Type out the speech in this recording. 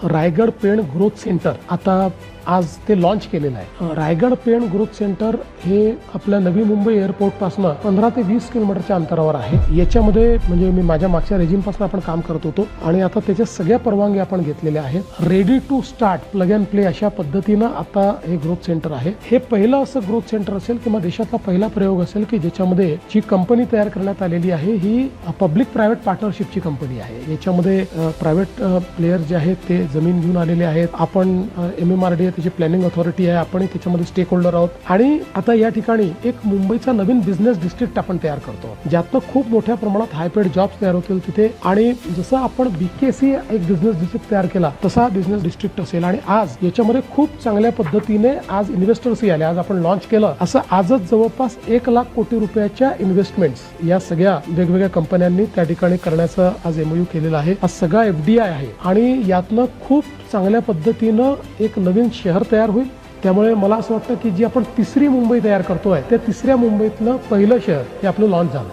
Raigad Pen growth centre आता आज ते लॉन्च केलेलं आहे. रायगड पेण ग्रोथ सेंटर हे आपल्या नवी मुंबई एअरपोर्ट पासून 15 ते 20 किलोमीटरच्या अंतरावर आहे. याच्यामध्ये म्हणजे मी माझ्या मागच्या रेजिम पासून आपण काम करत होतो आणि आता त्याच्या सगळ्या परवानगी आपण घेतलेल्या आहेत. Ready to start plug and play अशा पद्धतीनं आता हे ग्रोथ सेंटर आहे. हे पहिलं असं ग्रोथ सेंटर असेल किंवा देशातला पहिला प्रयोग असेल की ज्याच्यामध्ये जी कंपनी तयार करण्यात आलेली आहे ही पब्लिक प्रायव्हेट पार्टनरशिपची कंपनी आहे. याच्यामध्ये प्रायव्हेट प्लेयर जे आहेत ते जमीन घेऊन आलेले आहेत. आपण MMRDA त्याची प्लॅनिंग अथॉरिटी आहे, आपण त्याच्यामध्ये स्टेक होल्डर आहोत आणि आता या ठिकाणी एक मुंबईचा नवीन बिझनेस डिस्ट्रिक्ट आपण तयार करतो ज्यातनं खूप मोठ्या प्रमाणात हाय पेड जॉब्स तयार होतील तिथे. आणि जसं आपण BKC एक बिझनेस डिस्ट्रिक्ट तयार केला तसा बिझनेस डिस्ट्रिक्ट असेल. आणि आज याच्यामध्ये खूप चांगल्या पद्धतीने आज इन्व्हेस्टर्सही आले. आज आपण लॉन्च केलं असं आजच जवळपास 1 लाख कोटी रुपयाच्या इन्व्हेस्टमेंट्स या सगळ्या वेगवेगळ्या कंपन्यांनी त्या ठिकाणी करण्याचं आज MOU केलेलं आहे. हा सगळा FDI आहे आणि यातनं खूप चांगल्या पद्धतीनं एक नवीन शहर तयार होईल. त्यामुळे मला असं वाटतं की जी आपण तिसरी मुंबई तयार करतोय त्या तिसऱ्या मुंबईतलं पहिलं शहर हे आपलं लॉन्च झालं.